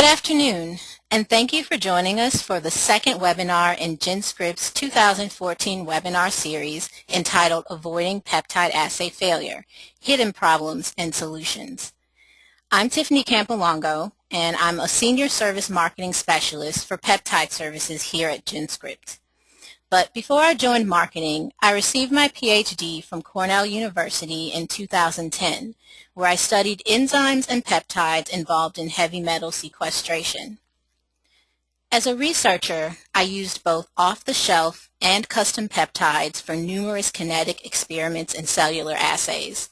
Good afternoon, and thank you for joining us for the second webinar in GenScript's 2014 webinar series entitled Avoiding Peptide Assay Failure, Hidden Problems and Solutions. I'm Tiffany Campolongo, and I'm a Senior Service Marketing Specialist for Peptide Services here at GenScript. But before I joined marketing, I received my PhD from Cornell University in 2010, where I studied enzymes and peptides involved in heavy metal sequestration. As a researcher, I used both off-the-shelf and custom peptides for numerous kinetic experiments and cellular assays.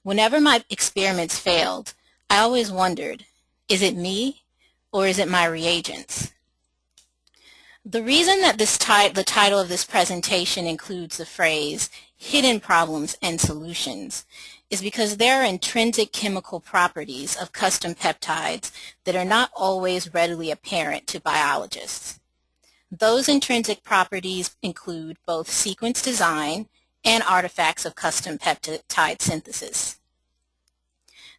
Whenever my experiments failed, I always wondered, is it me or is it my reagents? The reason that the title of this presentation includes the phrase hidden problems and solutions is because there are intrinsic chemical properties of custom peptides that are not always readily apparent to biologists. Those intrinsic properties include both sequence design and artifacts of custom peptide synthesis.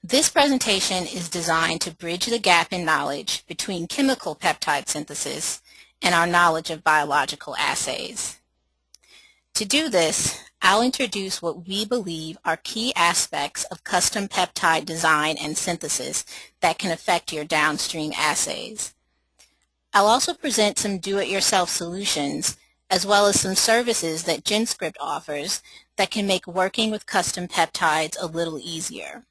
This presentation is designed to bridge the gap in knowledge between chemical peptide synthesis and our knowledge of biological assays. To do this, I'll introduce what we believe are key aspects of custom peptide design and synthesis that can affect your downstream assays. I'll also present some do-it-yourself solutions as well as some services that GenScript offers that can make working with custom peptides a little easier.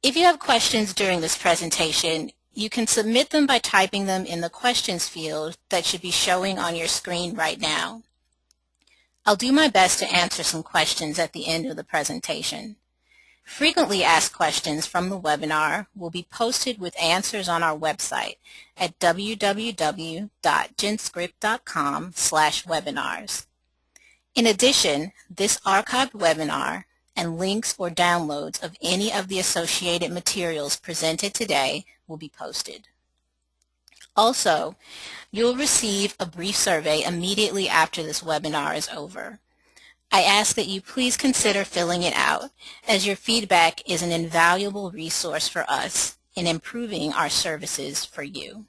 If you have questions during this presentation, you can submit them by typing them in the questions field that should be showing on your screen right now. I'll do my best to answer some questions at the end of the presentation. Frequently asked questions from the webinar will be posted with answers on our website at www.genscript.com/webinars. In addition, this archived webinar and links or downloads of any of the associated materials presented today will be posted. Also, you'll receive a brief survey immediately after this webinar is over. I ask that you please consider filling it out, as your feedback is an invaluable resource for us in improving our services for you.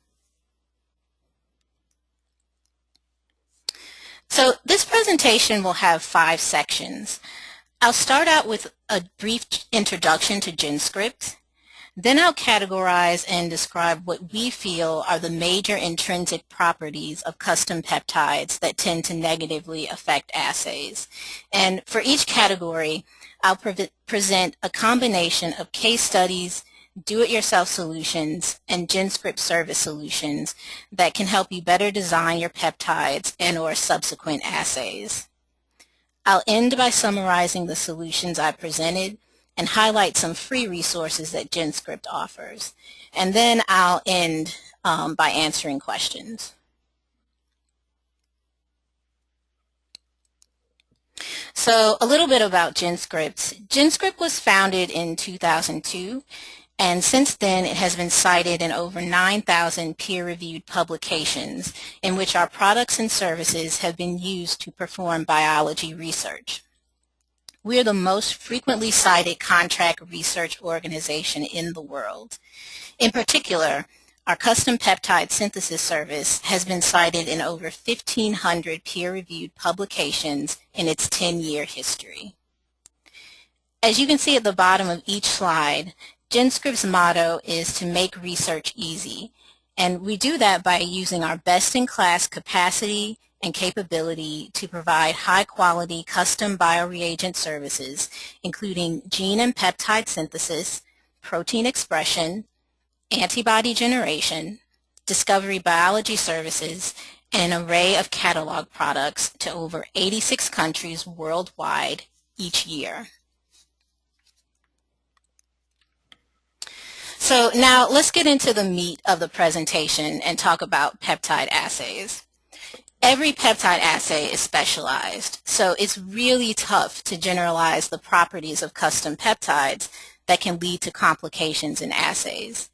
So this presentation will have 5 sections. I'll start out with a brief introduction to GenScript. Then I'll categorize and describe what we feel are the major intrinsic properties of custom peptides that tend to negatively affect assays. And for each category, I'll present a combination of case studies, do-it-yourself solutions, and GenScript service solutions that can help you better design your peptides and/or subsequent assays. I'll end by summarizing the solutions I presented and highlight some free resources that GenScript offers. And then I'll end by answering questions. So a little bit about GenScript. GenScript was founded in 2002, and since then it has been cited in over 9,000 peer-reviewed publications in which our products and services have been used to perform biology research. We are the most frequently cited contract research organization in the world. In particular, our custom peptide synthesis service has been cited in over 1,500 peer-reviewed publications in its 10-year history. As you can see at the bottom of each slide, GenScript's motto is to make research easy, and we do that by using our best-in-class capacity and capability to provide high-quality custom bioreagent services, including gene and peptide synthesis, protein expression, antibody generation, discovery biology services, and an array of catalog products to over 86 countries worldwide each year. So now let's get into the meat of the presentation and talk about peptide assays. Every peptide assay is specialized, so it's really tough to generalize the properties of custom peptides that can lead to complications in assays.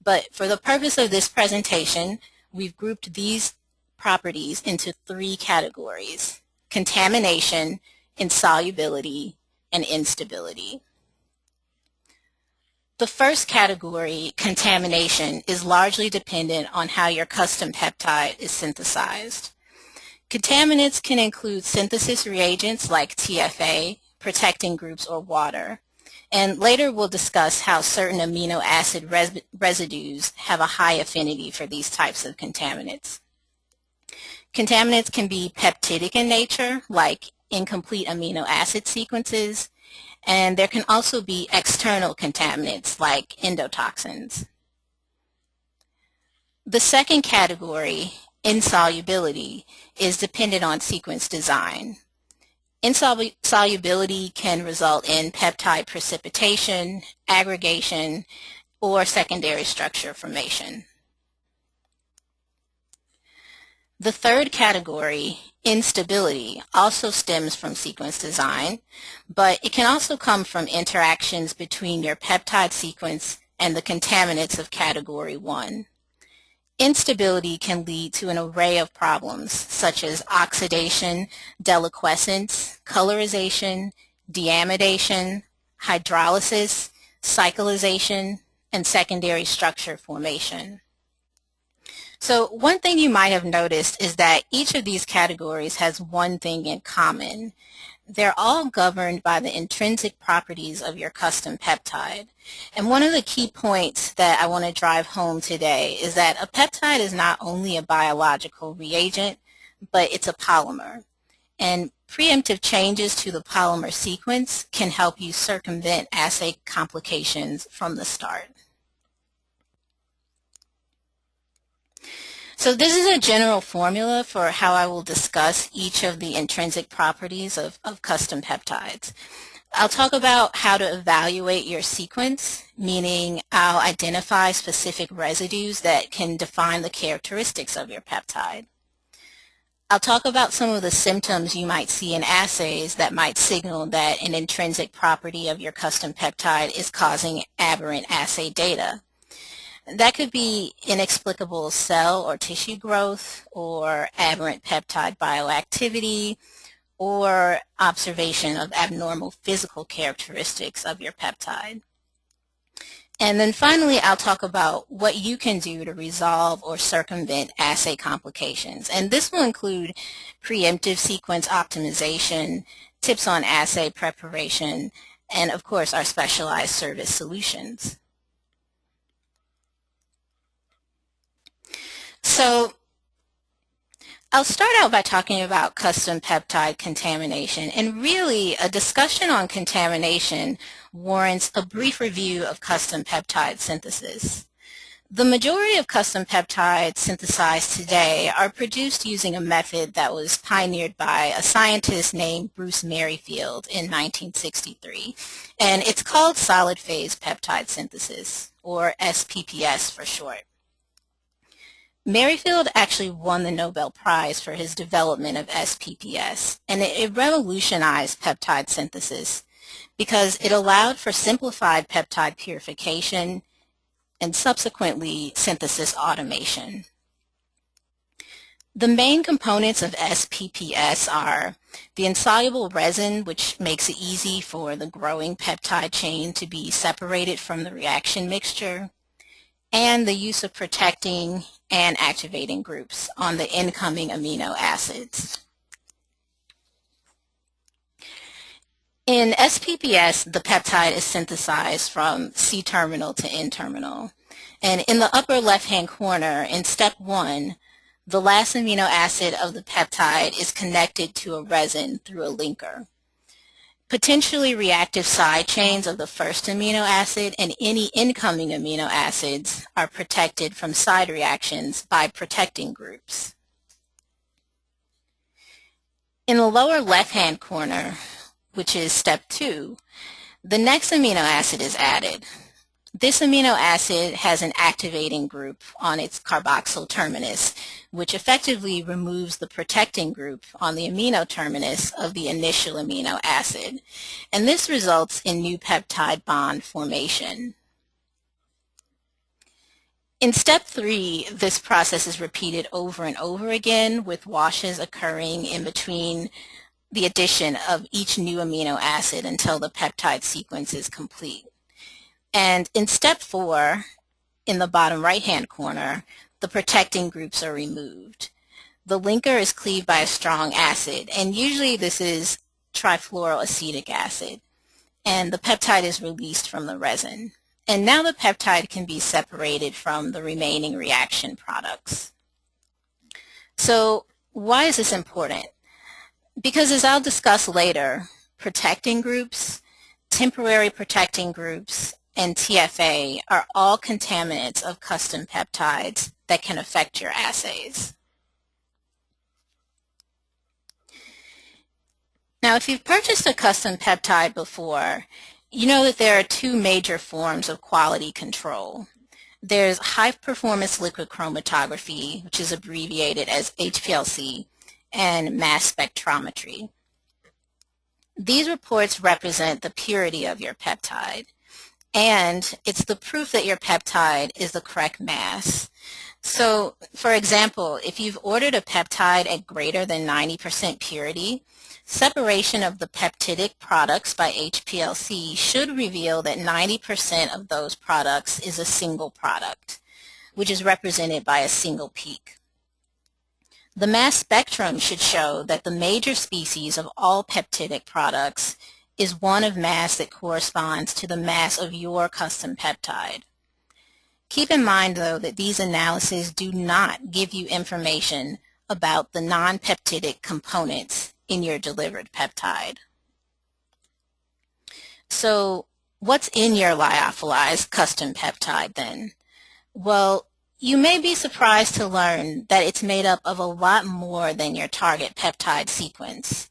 But for the purpose of this presentation, we've grouped these properties into 3 categories: contamination, insolubility, and instability. The first category, contamination, is largely dependent on how your custom peptide is synthesized. Contaminants can include synthesis reagents like TFA, protecting groups, or water. And later we'll discuss how certain amino acid residues have a high affinity for these types of contaminants. Contaminants can be peptidic in nature, like incomplete amino acid sequences, and there can also be external contaminants like endotoxins. The second category, insolubility, is dependent on sequence design. Insolubility can result in peptide precipitation, aggregation, or secondary structure formation. The third category, instability, also stems from sequence design, but it can also come from interactions between your peptide sequence and the contaminants of category 1. Instability can lead to an array of problems such as oxidation, deliquescence, colorization, deamidation, hydrolysis, cyclization, and secondary structure formation. So one thing you might have noticed is that each of these categories has one thing in common. They're all governed by the intrinsic properties of your custom peptide. And one of the key points that I want to drive home today is that a peptide is not only a biological reagent, but it's a polymer. And preemptive changes to the polymer sequence can help you circumvent assay complications from the start. So this is a general formula for how I will discuss each of the intrinsic properties of custom peptides. I'll talk about how to evaluate your sequence, meaning I'll identify specific residues that can define the characteristics of your peptide. I'll talk about some of the symptoms you might see in assays that might signal that an intrinsic property of your custom peptide is causing aberrant assay data. That could be inexplicable cell or tissue growth, or aberrant peptide bioactivity, or observation of abnormal physical characteristics of your peptide. And then finally, I'll talk about what you can do to resolve or circumvent assay complications. And this will include preemptive sequence optimization, tips on assay preparation, and of course our specialized service solutions. So I'll start out by talking about custom peptide contamination, and really a discussion on contamination warrants a brief review of custom peptide synthesis. The majority of custom peptides synthesized today are produced using a method that was pioneered by a scientist named Bruce Merrifield in 1963, and it's called solid phase peptide synthesis, or SPPS for short. Merrifield actually won the Nobel Prize for his development of SPPS, and it revolutionized peptide synthesis because it allowed for simplified peptide purification and subsequently synthesis automation. The main components of SPPS are the insoluble resin, which makes it easy for the growing peptide chain to be separated from the reaction mixture, and the use of protecting and activating groups on the incoming amino acids. In SPPS, the peptide is synthesized from C-terminal to N-terminal. And in the upper left-hand corner, in step 1, the last amino acid of the peptide is connected to a resin through a linker. Potentially reactive side chains of the first amino acid and any incoming amino acids are protected from side reactions by protecting groups. In the lower left-hand corner, which is step 2, the next amino acid is added. This amino acid has an activating group on its carboxyl terminus, which effectively removes the protecting group on the amino terminus of the initial amino acid, and this results in new peptide bond formation. In step 3, this process is repeated over and over again, with washes occurring in between the addition of each new amino acid until the peptide sequence is complete. And in step 4, in the bottom right-hand corner, the protecting groups are removed. The linker is cleaved by a strong acid, and usually this is trifluoroacetic acid, and the peptide is released from the resin. And now the peptide can be separated from the remaining reaction products. So why is this important? Because as I'll discuss later, protecting groups, temporary protecting groups, and TFA are all contaminants of custom peptides that can affect your assays. Now, if you've purchased a custom peptide before, you know that there are two major forms of quality control. There's high-performance liquid chromatography, which is abbreviated as HPLC, and mass spectrometry. These reports represent the purity of your peptide, and it's the proof that your peptide is the correct mass. So, for example, if you've ordered a peptide at greater than 90% purity, separation of the peptidic products by HPLC should reveal that 90% of those products is a single product, which is represented by a single peak. The mass spectrum should show that the major species of all peptidic products is one of mass that corresponds to the mass of your custom peptide. Keep in mind, though, that these analyses do not give you information about the non-peptidic components in your delivered peptide. So what's in your lyophilized custom peptide then? Well, you may be surprised to learn that it's made up of a lot more than your target peptide sequence.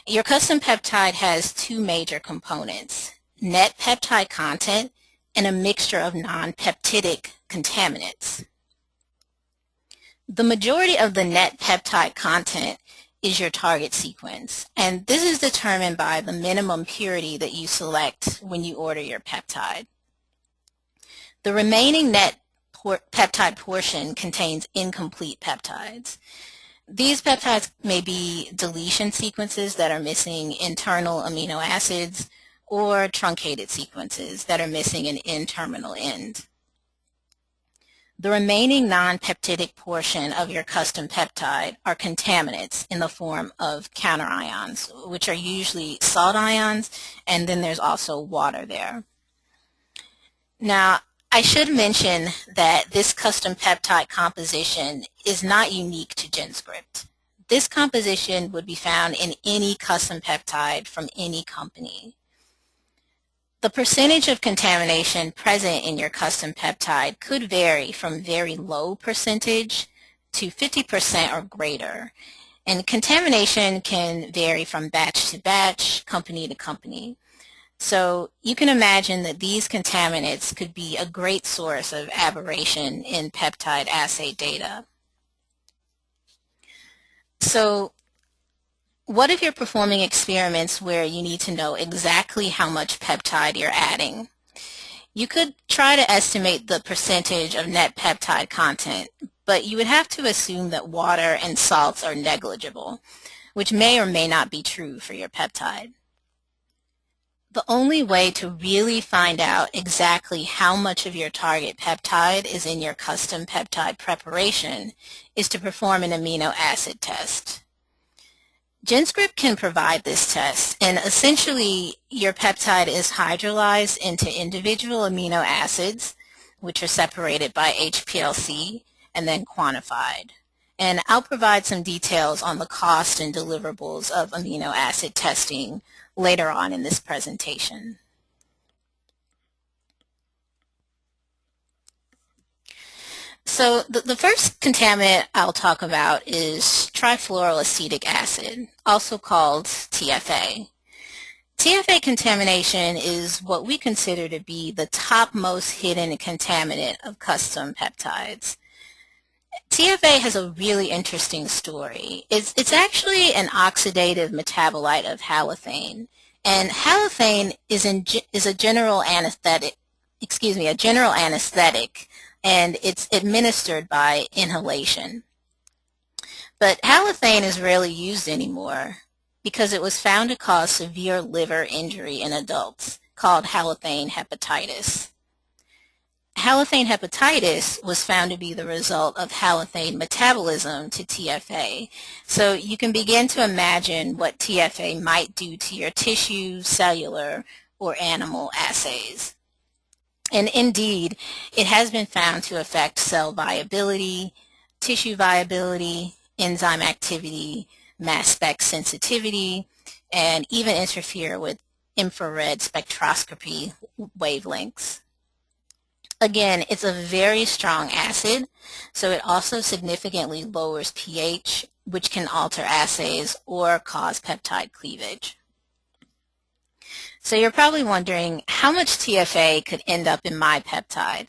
Your custom peptide has two major components, net peptide content and a mixture of non-peptidic contaminants. The majority of the net peptide content is your target sequence, and this is determined by the minimum purity that you select when you order your peptide. The remaining net peptide portion contains incomplete peptides. These peptides may be deletion sequences that are missing internal amino acids or truncated sequences that are missing an N-terminal end. The remaining non-peptidic portion of your custom peptide are contaminants in the form of counterions, which are usually salt ions, and then there's also water there. Now, I should mention that this custom peptide composition is not unique to GenScript. This composition would be found in any custom peptide from any company. The percentage of contamination present in your custom peptide could vary from very low percentage to 50% or greater, and contamination can vary from batch to batch, company to company. So you can imagine that these contaminants could be a great source of aberration in peptide assay data. So what if you're performing experiments where you need to know exactly how much peptide you're adding? You could try to estimate the percentage of net peptide content, but you would have to assume that water and salts are negligible, which may or may not be true for your peptide. The only way to really find out exactly how much of your target peptide is in your custom peptide preparation is to perform an amino acid test. GenScript can provide this test, and essentially your peptide is hydrolyzed into individual amino acids, which are separated by HPLC and then quantified. And I'll provide some details on the cost and deliverables of amino acid testing later on in this presentation. So the first contaminant I'll talk about is trifluoroacetic acid, also called TFA. TFA contamination is what we consider to be the topmost hidden contaminant of custom peptides. TFA has a really interesting story. It's actually an oxidative metabolite of halothane, and halothane is a general anesthetic, and it's administered by inhalation. But halothane is rarely used anymore because it was found to cause severe liver injury in adults, called halothane hepatitis. Halothane hepatitis was found to be the result of halothane metabolism to TFA. So you can begin to imagine what TFA might do to your tissue, cellular, or animal assays. And indeed, it has been found to affect cell viability, tissue viability, enzyme activity, mass spec sensitivity, and even interfere with infrared spectroscopy wavelengths. Again, it's a very strong acid, so it also significantly lowers pH, which can alter assays or cause peptide cleavage. So you're probably wondering, how much TFA could end up in my peptide?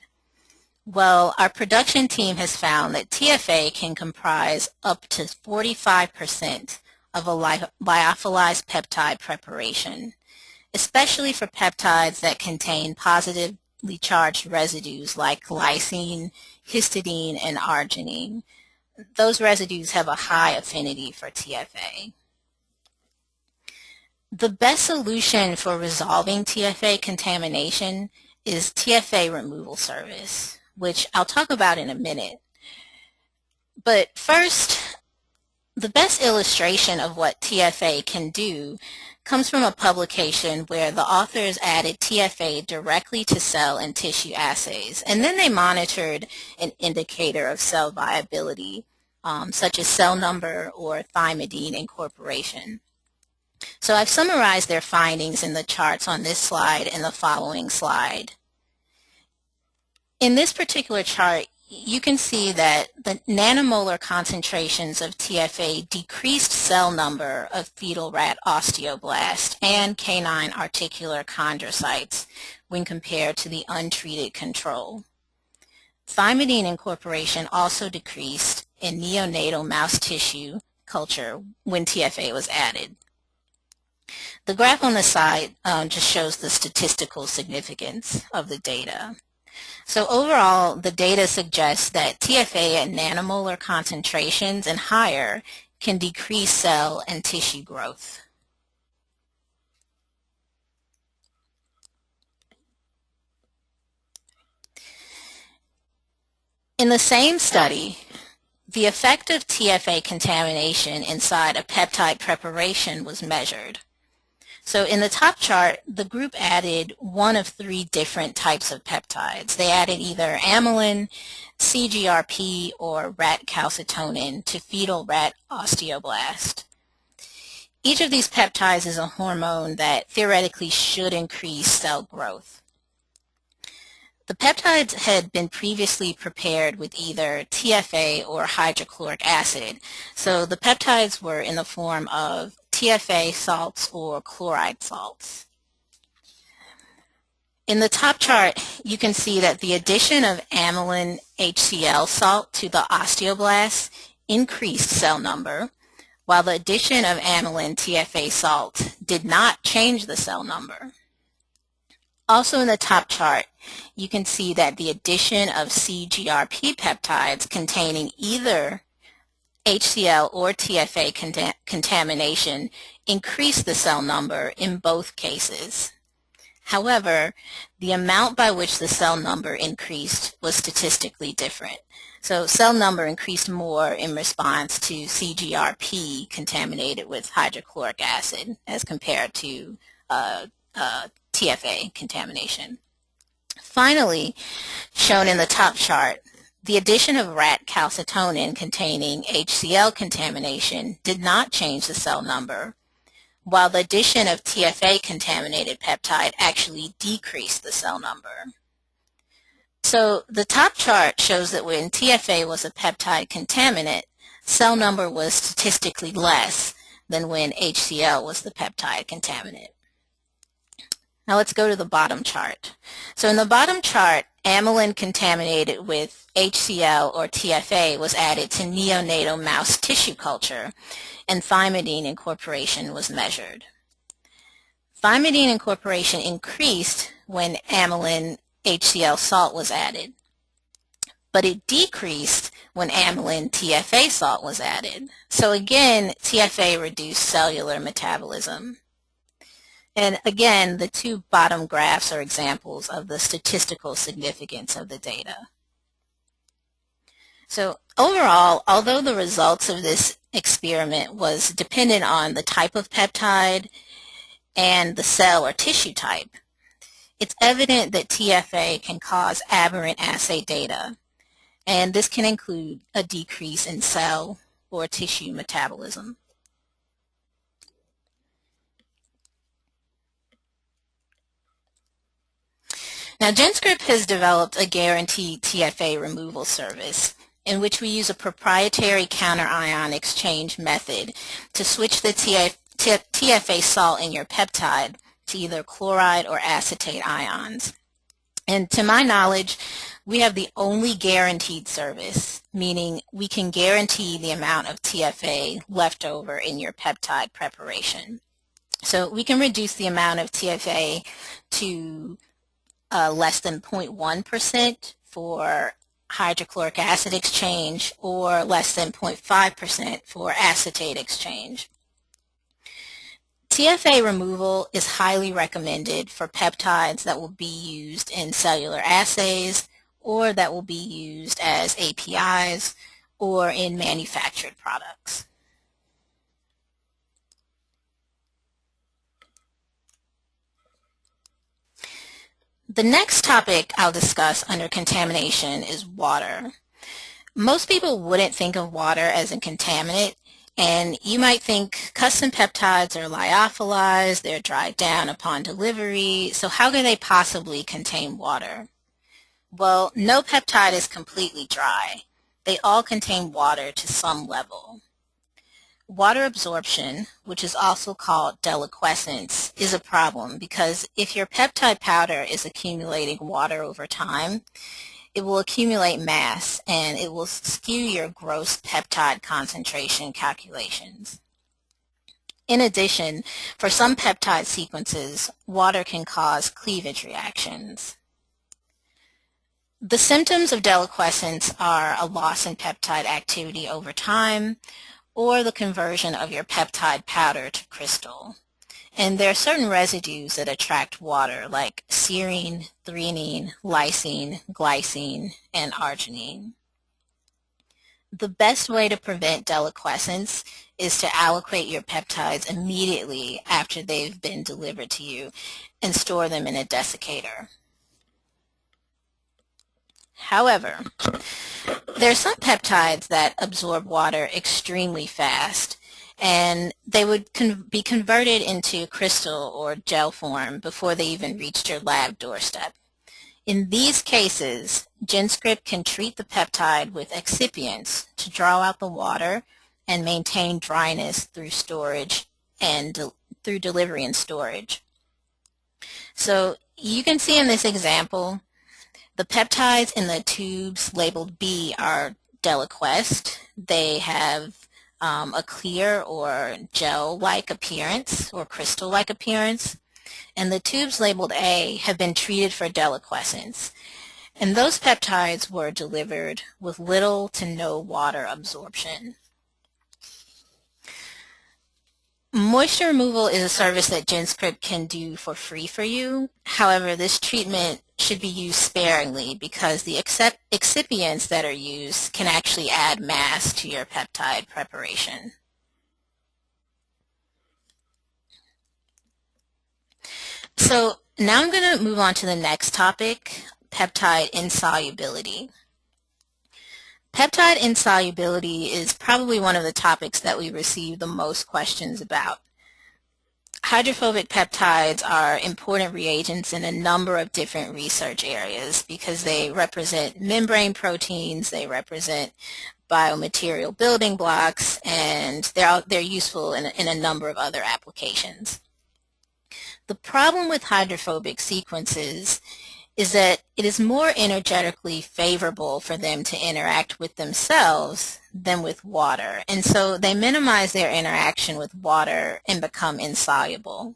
Well, our production team has found that TFA can comprise up to 45% of a lyophilized peptide preparation, especially for peptides that contain positively charged residues like glycine, histidine, and arginine. Those residues have a high affinity for TFA. The best solution for resolving TFA contamination is TFA removal service, which I'll talk about in a minute. But first, the best illustration of what TFA can do comes from a publication where the authors added TFA directly to cell and tissue assays, and then they monitored an indicator of cell viability, such as cell number or thymidine incorporation. So I've summarized their findings in the charts on this slide and the following slide. In this particular chart, you can see that the nanomolar concentrations of TFA decreased cell number of fetal rat osteoblasts and canine articular chondrocytes when compared to the untreated control. Thymidine incorporation also decreased in neonatal mouse tissue culture when TFA was added. The graph on the side just shows the statistical significance of the data. So overall, the data suggests that TFA at nanomolar concentrations and higher can decrease cell and tissue growth. In the same study, the effect of TFA contamination inside a peptide preparation was measured. So in the top chart, the group added one of three different types of peptides. They added either amylin, CGRP, or rat calcitonin to fetal rat osteoblast. Each of these peptides is a hormone that theoretically should increase cell growth. The peptides had been previously prepared with either TFA or hydrochloric acid, so the peptides were in the form of TFA salts or chloride salts. In the top chart, you can see that the addition of amylin HCl salt to the osteoblasts increased cell number, while the addition of amylin TFA salt did not change the cell number. Also in the top chart, you can see that the addition of CGRP peptides containing either HCl or TFA contamination increased the cell number in both cases. However, the amount by which the cell number increased was statistically different. So cell number increased more in response to CGRP contaminated with hydrochloric acid as compared to TFA contamination. Finally, shown in the top chart, the addition of rat calcitonin containing HCl contamination did not change the cell number, while the addition of TFA contaminated peptide actually decreased the cell number. So the top chart shows that when TFA was a peptide contaminant, cell number was statistically less than when HCl was the peptide contaminant. Now let's go to the bottom chart. So in the bottom chart, amylin contaminated with HCl or TFA was added to neonatal mouse tissue culture, and thymidine incorporation was measured. Thymidine incorporation increased when amylin HCl salt was added, but it decreased when amylin TFA salt was added. So again, TFA reduced cellular metabolism. And again, the two bottom graphs are examples of the statistical significance of the data. So overall, although the results of this experiment was dependent on the type of peptide and the cell or tissue type, it's evident that TFA can cause aberrant assay data, and this can include a decrease in cell or tissue metabolism. Now, GenScript has developed a guaranteed TFA removal service in which we use a proprietary counter-ion exchange method to switch the TFA salt in your peptide to either chloride or acetate ions. And to my knowledge, we have the only guaranteed service, meaning we can guarantee the amount of TFA left over in your peptide preparation. So we can reduce the amount of TFA to less than 0.1% for hydrochloric acid exchange or less than 0.5% for acetate exchange. TFA removal is highly recommended for peptides that will be used in cellular assays or that will be used as APIs or in manufactured products. The next topic I'll discuss under contamination is water. Most people wouldn't think of water as a contaminant, and you might think custom peptides are lyophilized, they're dried down upon delivery, so how can they possibly contain water? Well, no peptide is completely dry. They all contain water to some level. Water absorption, which is also called deliquescence, is a problem because if your peptide powder is accumulating water over time, it will accumulate mass and it will skew your gross peptide concentration calculations. In addition, for some peptide sequences, water can cause cleavage reactions. The symptoms of deliquescence are a loss in peptide activity over time, or the conversion of your peptide powder to crystal. And there are certain residues that attract water, like serine, threonine, lysine, glycine, and arginine. The best way to prevent deliquescence is to alloquate your peptides immediately after they've been delivered to you and store them in a desiccator. However, there are some peptides that absorb water extremely fast, and they would be converted into crystal or gel form before they even reached your lab doorstep. In these cases, GenScript can treat the peptide with excipients to draw out the water and maintain dryness through storage and through delivery and storage. So you can see in this example, the peptides in the tubes labeled B are deliquesced. They have a clear or gel-like appearance or crystal-like appearance. And the tubes labeled A have been treated for deliquescence. And those peptides were delivered with little to no water absorption. Moisture removal is a service that GenScript can do for free for you. However, this treatment should be used sparingly because the excipients that are used can actually add mass to your peptide preparation. So now I'm going to move on to the next topic, peptide insolubility. Peptide insolubility is probably one of the topics that we receive the most questions about. Hydrophobic peptides are important reagents in a number of different research areas because they represent membrane proteins, they represent biomaterial building blocks, and they're useful in a number of other applications. The problem with hydrophobic sequences is that it is more energetically favorable for them to interact with themselves than with water, and so they minimize their interaction with water and become insoluble.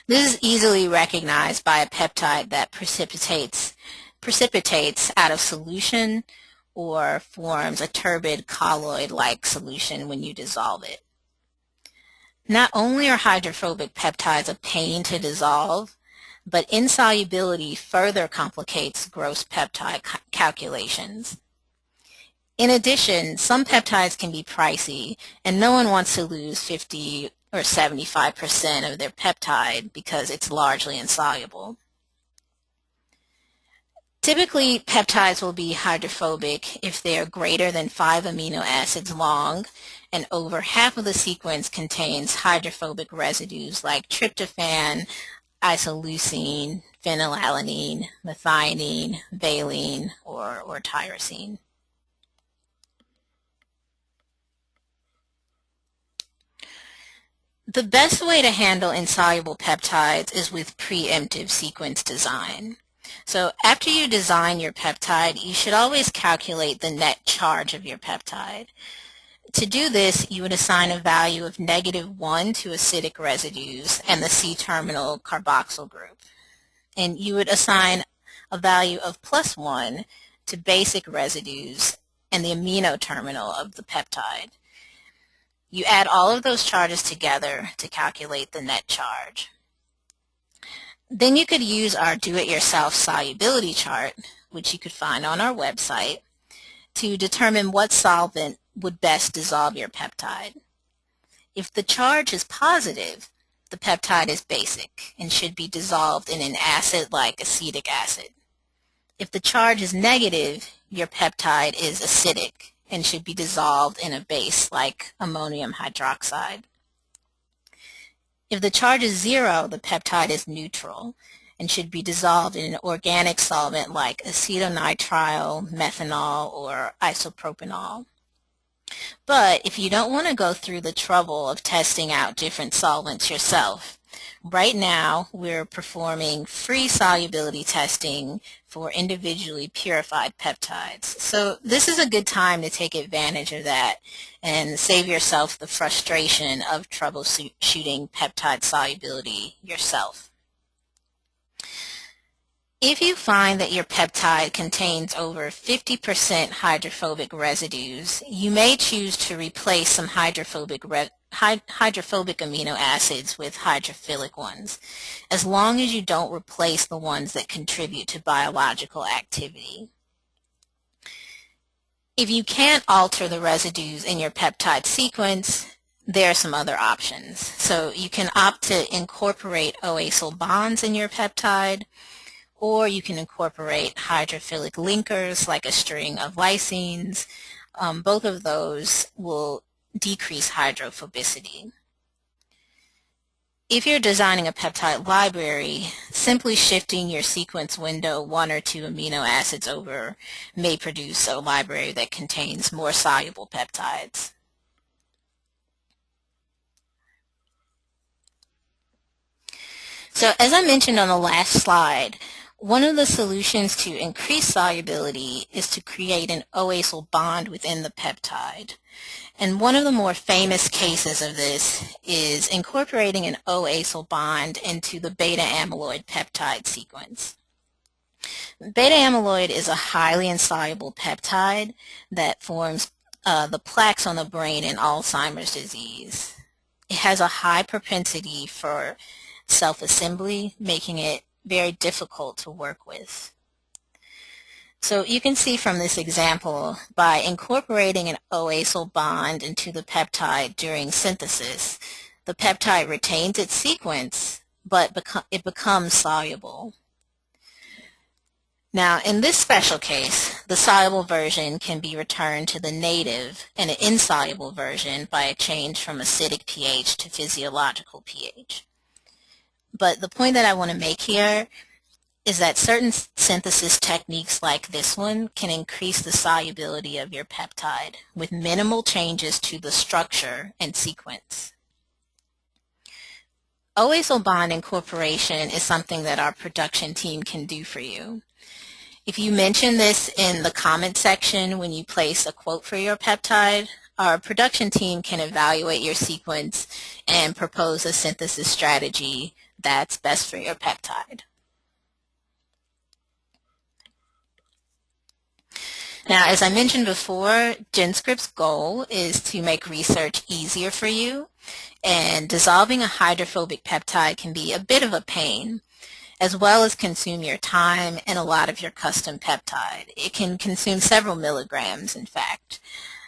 This is easily recognized by a peptide that precipitates out of solution or forms a turbid colloid-like solution when you dissolve it. Not only are hydrophobic peptides a pain to dissolve, but insolubility further complicates gross peptide calculations. In addition, some peptides can be pricey, and no one wants to lose 50 or 75% of their peptide because it's largely insoluble. Typically, peptides will be hydrophobic if they are greater than 5 amino acids long, and over half of the sequence contains hydrophobic residues like tryptophan, isoleucine, phenylalanine, methionine, valine, or tyrosine. The best way to handle insoluble peptides is with preemptive sequence design. So after you design your peptide, you should always calculate the net charge of your peptide. To do this, you would assign a value of -1 to acidic residues and the C-terminal carboxyl group. And you would assign a value of +1 to basic residues and the amino terminal of the peptide. You add all of those charges together to calculate the net charge. Then you could use our do-it-yourself solubility chart, which you could find on our website, to determine what solvent would best dissolve your peptide. If the charge is positive, the peptide is basic and should be dissolved in an acid like acetic acid. If the charge is negative, your peptide is acidic and should be dissolved in a base like ammonium hydroxide. If the charge is 0, the peptide is neutral and should be dissolved in an organic solvent like acetonitrile, methanol, or isopropanol. But if you don't want to go through the trouble of testing out different solvents yourself, right now we're performing free solubility testing for individually purified peptides. So this is a good time to take advantage of that and save yourself the frustration of troubleshooting peptide solubility yourself. If you find that your peptide contains over 50% hydrophobic residues, you may choose to replace some hydrophobic amino acids with hydrophilic ones, as long as you don't replace the ones that contribute to biological activity. If you can't alter the residues in your peptide sequence, there are some other options. So you can opt to incorporate O-acyl bonds in your peptide, or you can incorporate hydrophilic linkers like a string of lysines. Both of those will decrease hydrophobicity. If you're designing a peptide library, simply shifting your sequence window 1 or 2 amino acids over may produce a library that contains more soluble peptides. So as I mentioned on the last slide, one of the solutions to increase solubility is to create an O-acyl bond within the peptide. And one of the more famous cases of this is incorporating an O-acyl bond into the beta-amyloid peptide sequence. Beta-amyloid is a highly insoluble peptide that forms the plaques on the brain in Alzheimer's disease. It has a high propensity for self-assembly, making it very difficult to work with. So you can see from this example, by incorporating an O-acyl bond into the peptide during synthesis, the peptide retains its sequence, but it becomes soluble. Now, in this special case, the soluble version can be returned to the native and an insoluble version by a change from acidic pH to physiological pH. But the point that I want to make here is that certain synthesis techniques like this one can increase the solubility of your peptide with minimal changes to the structure and sequence. O-acyl bond incorporation is something that our production team can do for you. If you mention this in the comment section when you place a quote for your peptide, our production team can evaluate your sequence and propose a synthesis strategy that's best for your peptide. Now, as I mentioned before, GenScript's goal is to make research easier for you, and dissolving a hydrophobic peptide can be a bit of a pain, as well as consume your time and a lot of your custom peptide. It can consume several milligrams, in fact.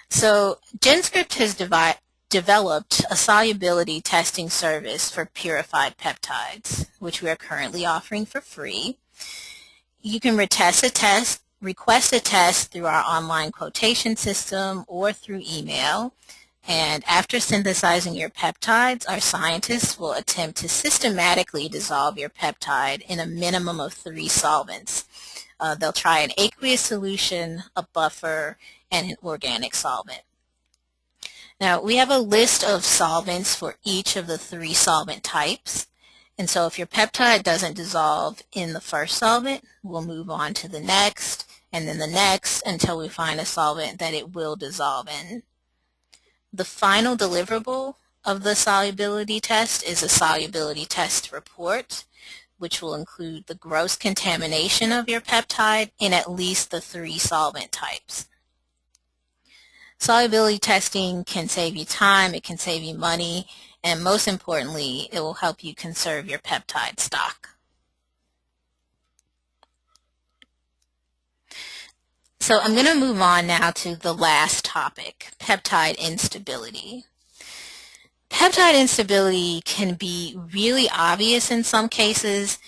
So GenScript has developed a solubility testing service for purified peptides, which we are currently offering for free. You can request a test through our online quotation system or through email. And after synthesizing your peptides, our scientists will attempt to systematically dissolve your peptide in a minimum of 3 solvents. They'll try an aqueous solution, a buffer, and an organic solvent. Now, we have a list of solvents for each of the 3 solvent types. And so if your peptide doesn't dissolve in the first solvent, we'll move on to the next, and then the next, until we find a solvent that it will dissolve in. The final deliverable of the solubility test is a solubility test report, which will include the gross contamination of your peptide in at least the 3 solvent types. Solubility testing can save you time, it can save you money, and most importantly, it will help you conserve your peptide stock. So I'm going to move on now to the last topic, peptide instability. Peptide instability can be really obvious in some cases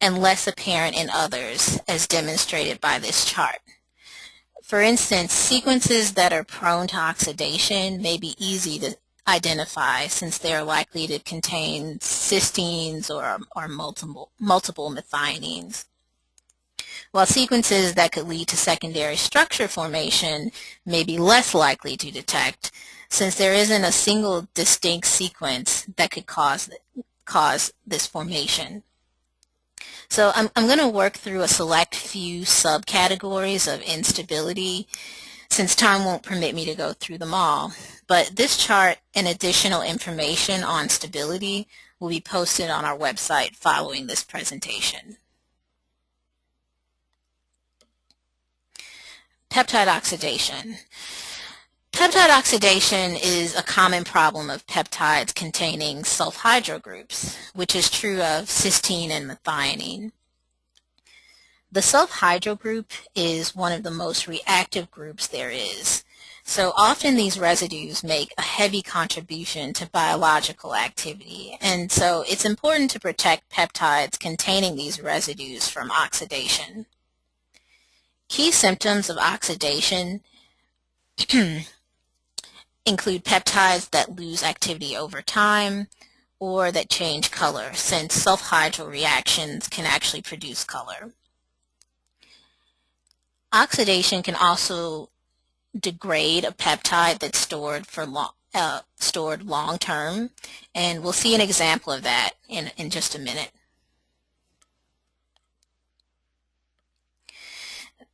and less apparent in others, as demonstrated by this chart. For instance, sequences that are prone to oxidation may be easy to identify since they are likely to contain cysteines or multiple methionines, while sequences that could lead to secondary structure formation may be less likely to detect since there isn't a single distinct sequence that could cause this formation. So I'm going to work through a select few subcategories of instability since time won't permit me to go through them all. But this chart and additional information on stability will be posted on our website following this presentation. Peptide oxidation. Peptide oxidation is a common problem of peptides containing sulfhydryl groups, which is true of cysteine and methionine. The sulfhydryl group is one of the most reactive groups there is, so often these residues make a heavy contribution to biological activity, and so it's important to protect peptides containing these residues from oxidation. Key symptoms of oxidation include peptides that lose activity over time or that change color, since sulfhydryl reactions can actually produce color. Oxidation can also degrade a peptide that's stored long term, and we'll see an example of that in just a minute.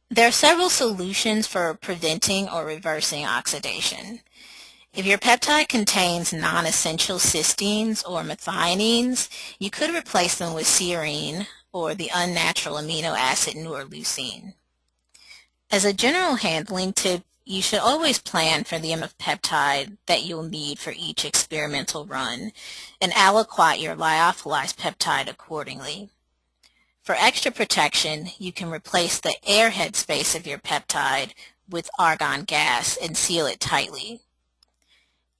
There are several solutions for preventing or reversing oxidation. If your peptide contains non-essential cysteines or methionines, you could replace them with serine or the unnatural amino acid neurolusine. As a general handling tip, you should always plan for the amount of peptide that you'll need for each experimental run and aliquot your lyophilized peptide accordingly. For extra protection, you can replace the airhead space of your peptide with argon gas and seal it tightly.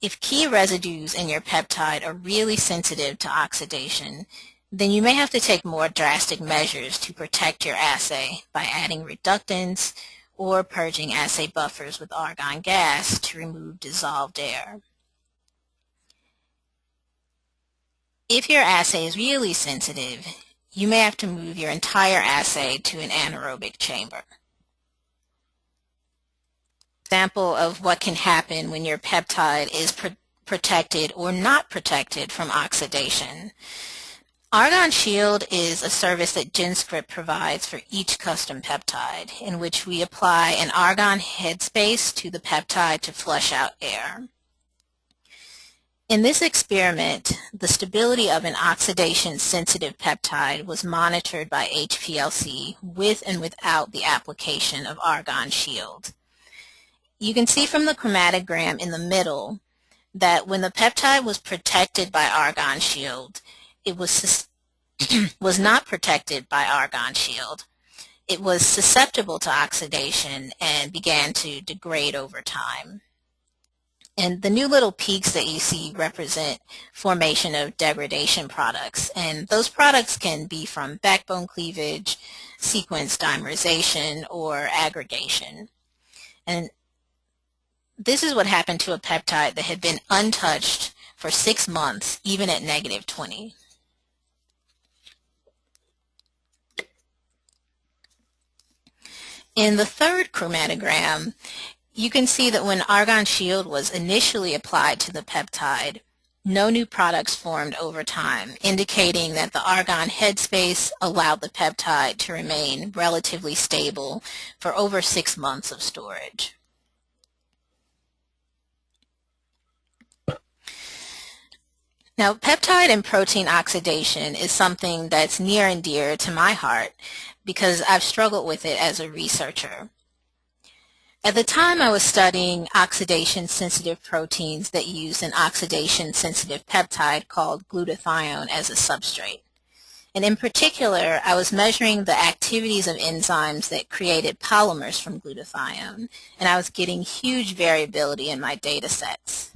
If key residues in your peptide are really sensitive to oxidation, then you may have to take more drastic measures to protect your assay by adding reductants or purging assay buffers with argon gas to remove dissolved air. If your assay is really sensitive, you may have to move your entire assay to an anaerobic chamber. Example of what can happen when your peptide is protected or not protected from oxidation. Argon Shield is a service that GenScript provides for each custom peptide, in which we apply an argon headspace to the peptide to flush out air. In this experiment, the stability of an oxidation-sensitive peptide was monitored by HPLC with and without the application of Argon Shield. You can see from the chromatogram in the middle that when the peptide was protected by argon shield, it was not protected by argon shield. It was susceptible to oxidation and began to degrade over time. And the new little peaks that you see represent formation of degradation products. And those products can be from backbone cleavage, sequence dimerization, or aggregation. And this is what happened to a peptide that had been untouched for 6 months, even at -20. In the third chromatogram, you can see that when argon shield was initially applied to the peptide, no new products formed over time, indicating that the argon headspace allowed the peptide to remain relatively stable for over 6 months of storage. Now, peptide and protein oxidation is something that's near and dear to my heart because I've struggled with it as a researcher. At the time, I was studying oxidation-sensitive proteins that use an oxidation-sensitive peptide called glutathione as a substrate. And in particular, I was measuring the activities of enzymes that created polymers from glutathione, and I was getting huge variability in my data sets.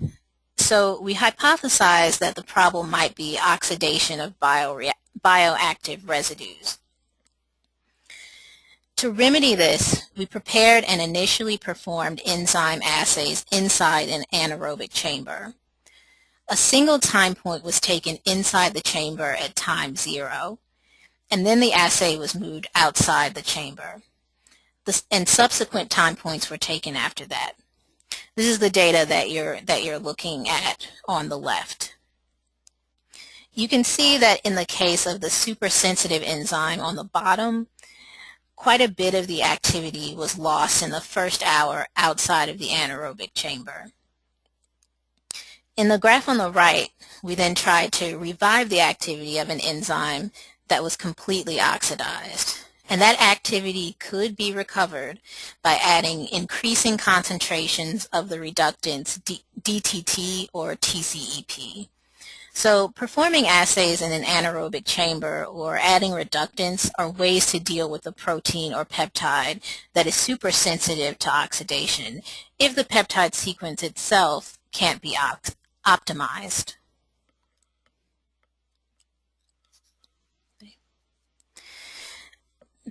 So we hypothesized that the problem might be oxidation of bioactive residues. To remedy this, we prepared and initially performed enzyme assays inside an anaerobic chamber. A single time point was taken inside the chamber at time 0, and then the assay was moved outside the chamber. And subsequent time points were taken after that. This is the data that you're looking at on the left. You can see that in the case of the supersensitive enzyme on the bottom, quite a bit of the activity was lost in the first hour outside of the anaerobic chamber. In the graph on the right, we then tried to revive the activity of an enzyme that was completely oxidized. And that activity could be recovered by adding increasing concentrations of the reductants DTT or TCEP. So performing assays in an anaerobic chamber or adding reductants are ways to deal with a protein or peptide that is super sensitive to oxidation if the peptide sequence itself can't be optimized.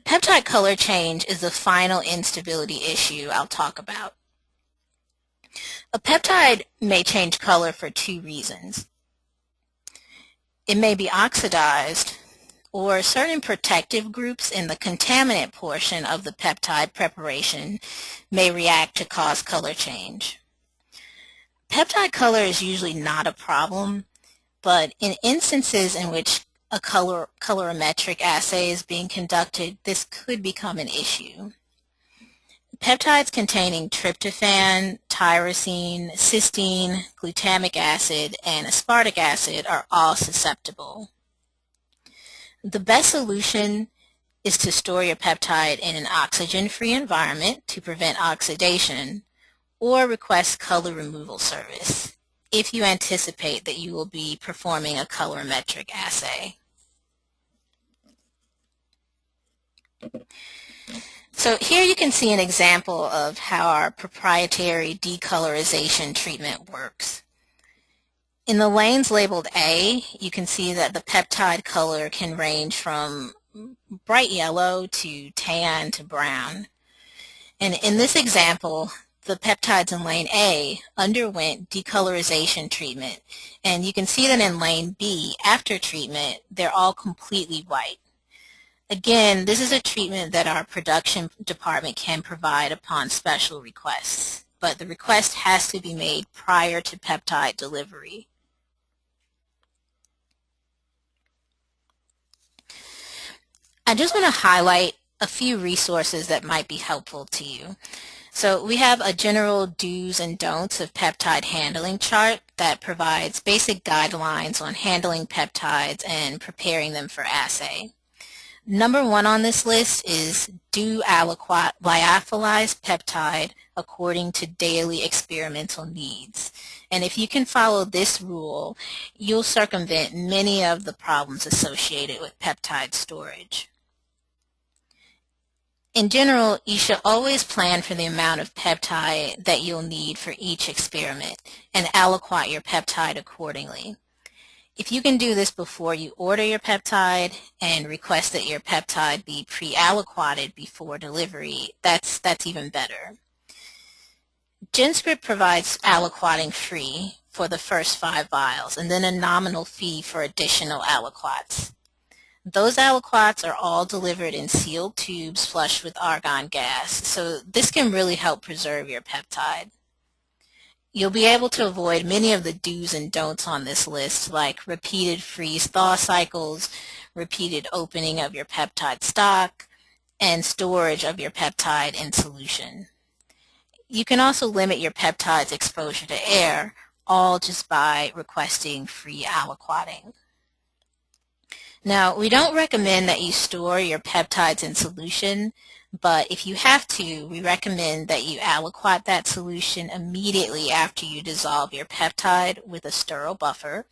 Peptide color change is the final instability issue I'll talk about. A peptide may change color for 2 reasons. It may be oxidized, or certain protective groups in the contaminant portion of the peptide preparation may react to cause color change. Peptide color is usually not a problem, but in instances in which a colorimetric assay is being conducted, this could become an issue. Peptides containing tryptophan, tyrosine, cysteine, glutamic acid, and aspartic acid are all susceptible. The best solution is to store your peptide in an oxygen-free environment to prevent oxidation, or request color removal service if you anticipate that you will be performing a colorimetric assay. So here you can see an example of how our proprietary decolorization treatment works. In the lanes labeled A, you can see that the peptide color can range from bright yellow to tan to brown. And in this example, the peptides in lane A underwent decolorization treatment, and you can see that in lane B, after treatment, they're all completely white. Again, this is a treatment that our production department can provide upon special requests, but the request has to be made prior to peptide delivery. I just want to highlight a few resources that might be helpful to you. So we have a general do's and don'ts of peptide handling chart that provides basic guidelines on handling peptides and preparing them for assay. Number 1 on this list is do lyophilize peptide according to daily experimental needs. And if you can follow this rule, you'll circumvent many of the problems associated with peptide storage. In general, you should always plan for the amount of peptide that you'll need for each experiment and aliquot your peptide accordingly. If you can do this before you order your peptide and request that your peptide be pre-aliquoted before delivery, that's even better. GenScript provides aliquoting free for the first 5 vials and then a nominal fee for additional aliquots. Those aliquots are all delivered in sealed tubes flushed with argon gas, so this can really help preserve your peptide. You'll be able to avoid many of the do's and don'ts on this list, like repeated freeze-thaw cycles, repeated opening of your peptide stock, and storage of your peptide in solution. You can also limit your peptide's exposure to air, all just by requesting free aliquoting. Now, we don't recommend that you store your peptides in solution, but if you have to, we recommend that you aliquot that solution immediately after you dissolve your peptide with a sterile buffer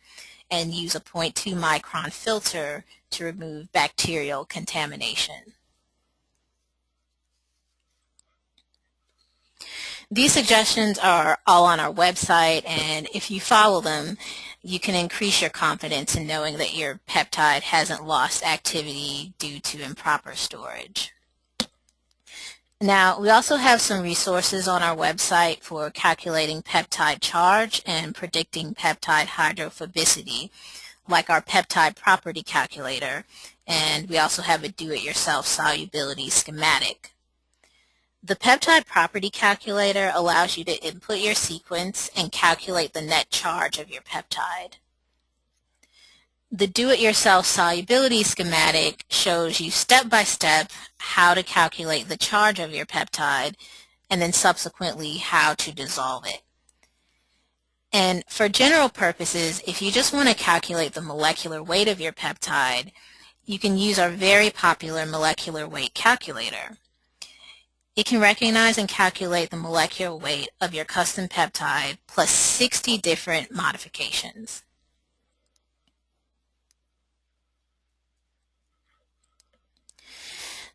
and use a 0.2 micron filter to remove bacterial contamination. These suggestions are all on our website, and if you follow them, you can increase your confidence in knowing that your peptide hasn't lost activity due to improper storage. Now, we also have some resources on our website for calculating peptide charge and predicting peptide hydrophobicity, like our peptide property calculator, and we also have a do-it-yourself solubility schematic. The peptide property calculator allows you to input your sequence and calculate the net charge of your peptide. The do-it-yourself solubility schematic shows you step by step how to calculate the charge of your peptide and then subsequently how to dissolve it. And for general purposes, if you just want to calculate the molecular weight of your peptide, you can use our very popular molecular weight calculator. It can recognize and calculate the molecular weight of your custom peptide plus 60 different modifications.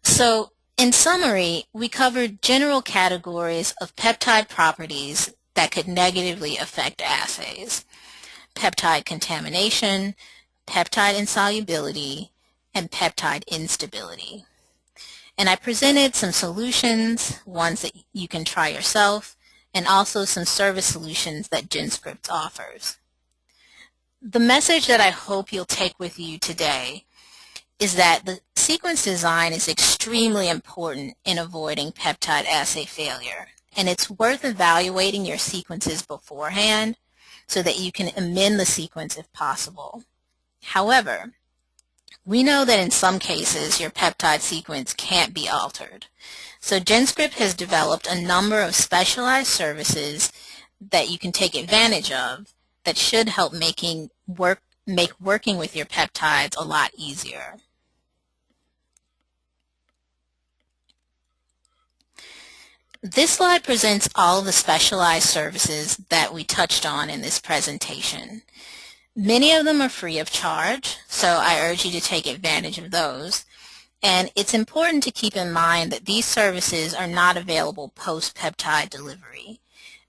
So, in summary, we covered general categories of peptide properties that could negatively affect assays: peptide contamination, peptide insolubility, and peptide instability. And I presented some solutions, ones that you can try yourself, and also some service solutions that GenScript offers. The message that I hope you'll take with you today is that the sequence design is extremely important in avoiding peptide assay failure, and it's worth evaluating your sequences beforehand so that you can amend the sequence if possible. However, we know that in some cases your peptide sequence can't be altered. So GenScript has developed a number of specialized services that you can take advantage of that should help make working with your peptides a lot easier. This slide presents all the specialized services that we touched on in this presentation. Many of them are free of charge, so I urge you to take advantage of those. And it's important to keep in mind that these services are not available post-peptide delivery.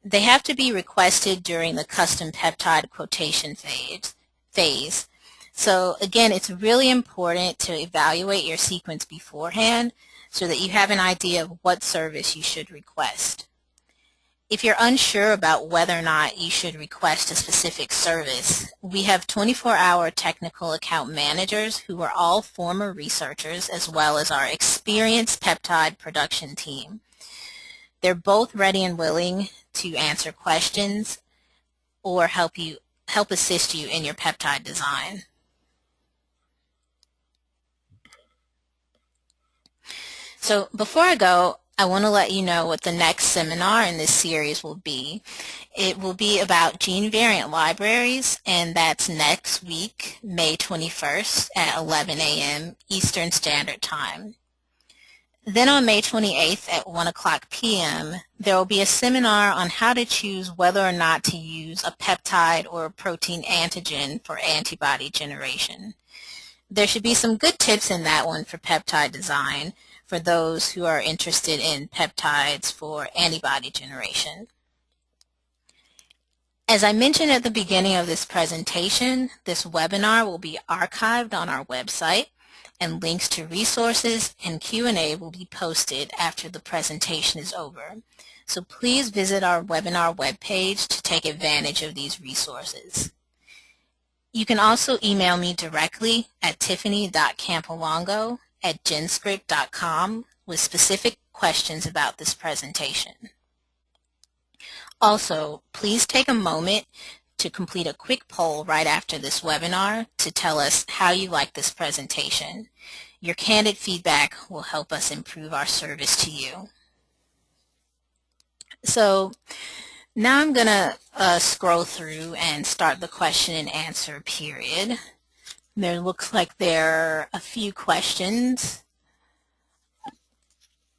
They have to be requested during the custom peptide quotation phase. So again, it's really important to evaluate your sequence beforehand so that you have an idea of what service you should request. If you're unsure about whether or not you should request a specific service, we have 24-hour technical account managers who are all former researchers as well as our experienced peptide production team. They're both ready and willing to answer questions or help assist you in your peptide design. So before I go, I want to let you know what the next seminar in this series will be. It will be about gene variant libraries, and that's next week, May 21st at 11 a.m. Eastern Standard Time. Then on May 28th at 1 o'clock p.m., there will be a seminar on how to choose whether or not to use a peptide or a protein antigen for antibody generation. There should be some good tips in that one for peptide design for those who are interested in peptides for antibody generation. As I mentioned at the beginning of this presentation, this webinar will be archived on our website, and links to resources and Q&A will be posted after the presentation is over. So please visit our webinar webpage to take advantage of these resources. You can also email me directly at tiffany.campolongo@genscript.com with specific questions about this presentation. Also, please take a moment to complete a quick poll right after this webinar to tell us how you like this presentation. Your candid feedback will help us improve our service to you. So now I'm going to scroll through and start the question and answer period. There looks like there are a few questions.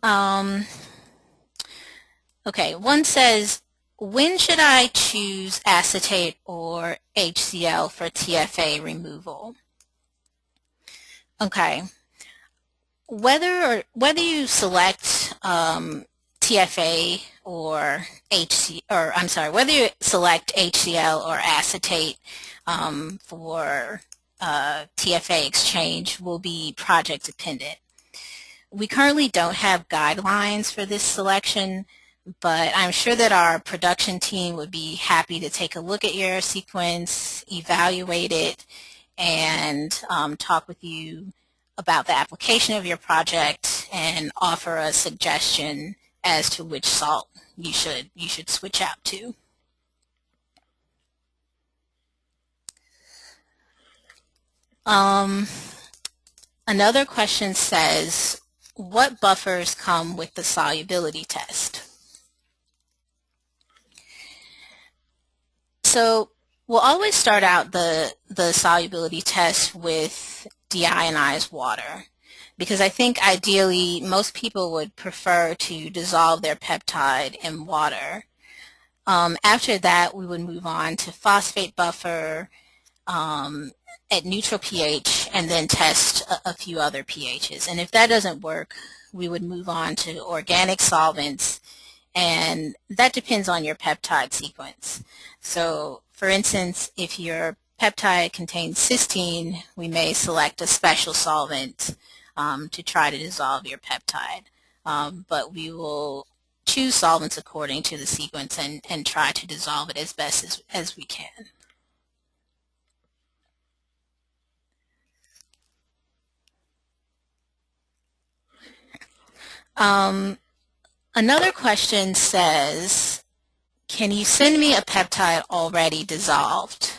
Okay, one says, when should I choose acetate or HCl for TFA removal? Okay, whether you select TFA or whether you select HCl or acetate for TFA exchange will be project dependent. We currently don't have guidelines for this selection, but I'm sure that our production team would be happy to take a look at your sequence, evaluate it, and talk with you about the application of your project and offer a suggestion as to which salt you should switch out to. Another question says, what buffers come with the solubility test? So we'll always start out the solubility test with deionized water, because I think ideally most people would prefer to dissolve their peptide in water. After that, we would move on to phosphate buffer at neutral pH and then test a few other pHs. And if that doesn't work, we would move on to organic solvents, and that depends on your peptide sequence. So for instance, if your peptide contains cysteine, we may select a special solvent to try to dissolve your peptide. But we will choose solvents according to the sequence and try to dissolve it as best as we can. Another question says, can you send me a peptide already dissolved?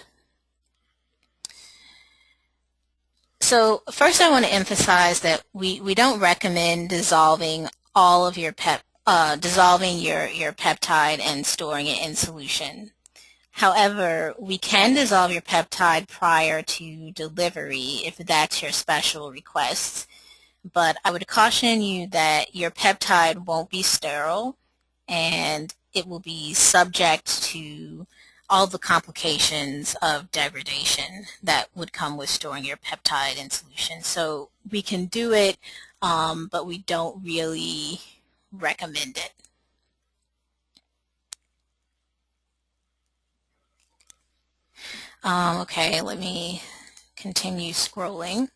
So first I want to emphasize that we don't recommend dissolving all of your dissolving your peptide and storing it in solution. However, we can dissolve your peptide prior to delivery if that's your special request. But I would caution you that your peptide won't be sterile and it will be subject to all the complications of degradation that would come with storing your peptide in solution. So we can do it, but we don't really recommend it. Okay, let me continue scrolling.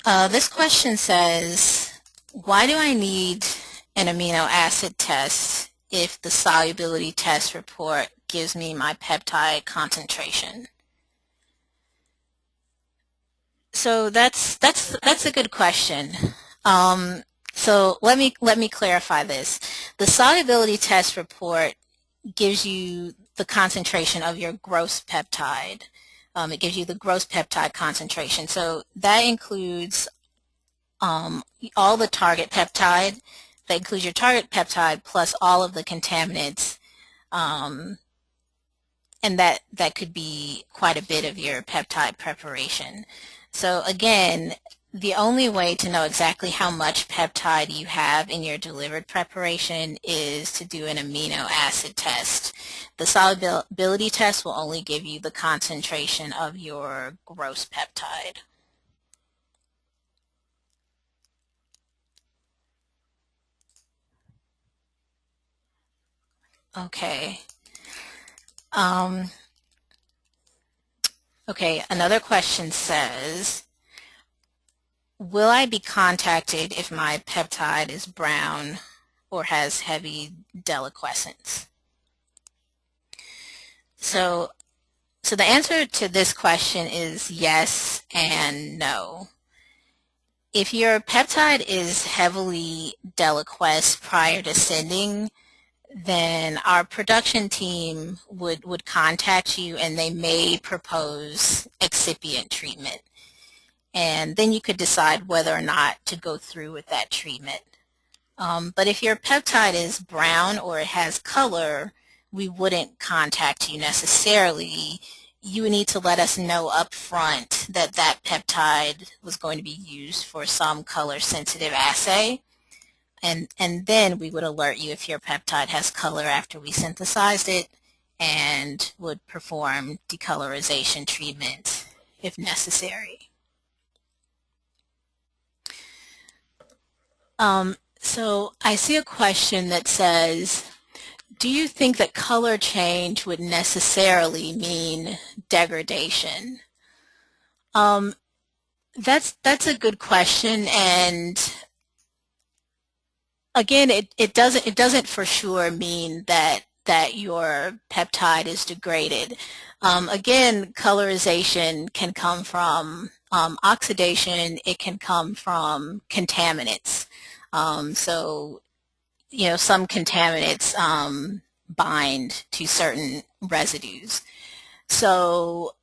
This question says, why do I need an amino acid test if the solubility test report gives me my peptide concentration? So that's a good question. So let me clarify this. The solubility test report gives you the concentration of your gross peptide. It gives you the gross peptide concentration. So that includes all the target peptide. That includes your target peptide plus all of the contaminants. And that could be quite a bit of your peptide preparation. So again, the only way to know exactly how much peptide you have in your delivered preparation is to do an amino acid test. The solubility test will only give you the concentration of your gross peptide. Okay. Okay, another question says, will I be contacted if my peptide is brown or has heavy deliquescence? So the answer to this question is yes and no. If your peptide is heavily deliquesced prior to sending, then our production team would contact you and they may propose excipient treatment. And then you could decide whether or not to go through with that treatment. But if your peptide is brown or it has color, we wouldn't contact you necessarily. You would need to let us know up front that that peptide was going to be used for some color-sensitive assay. And then we would alert you if your peptide has color after we synthesized it and would perform decolorization treatment if necessary. So I see a question that says, do you think that color change would necessarily mean degradation? That's a good question, and again, it doesn't for sure mean that your peptide is degraded. Again, colorization can come from oxidation. It can come from contaminants. So, you know, some contaminants bind to certain residues. So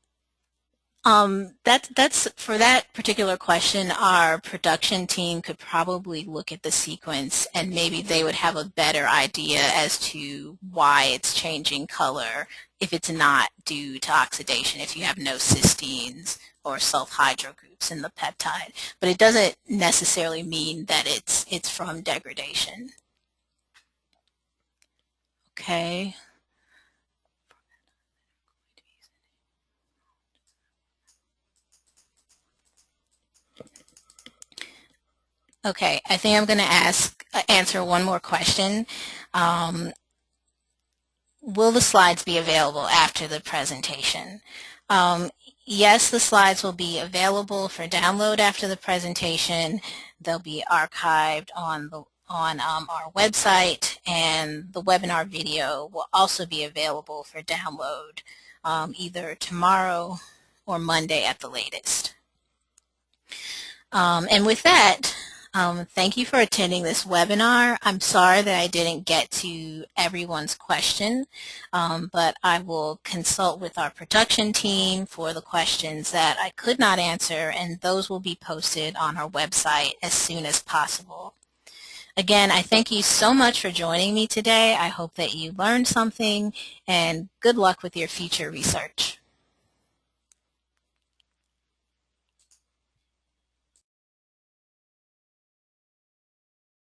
that's for that particular question, our production team could probably look at the sequence and maybe they would have a better idea as to why it's changing color if it's not due to oxidation, if you have no cysteines or sulfhydryl groups in the peptide. But it doesn't necessarily mean that it's from degradation. Okay. Okay, I think I'm going to answer one more question. Will the slides be available after the presentation? Yes, the slides will be available for download after the presentation. They'll be archived on our website, and the webinar video will also be available for download either tomorrow or Monday at the latest. And with that, thank you for attending this webinar. I'm sorry that I didn't get to everyone's question, but I will consult with our production team for the questions that I could not answer, and those will be posted on our website as soon as possible. Again, I thank you so much for joining me today. I hope that you learned something, and good luck with your future research.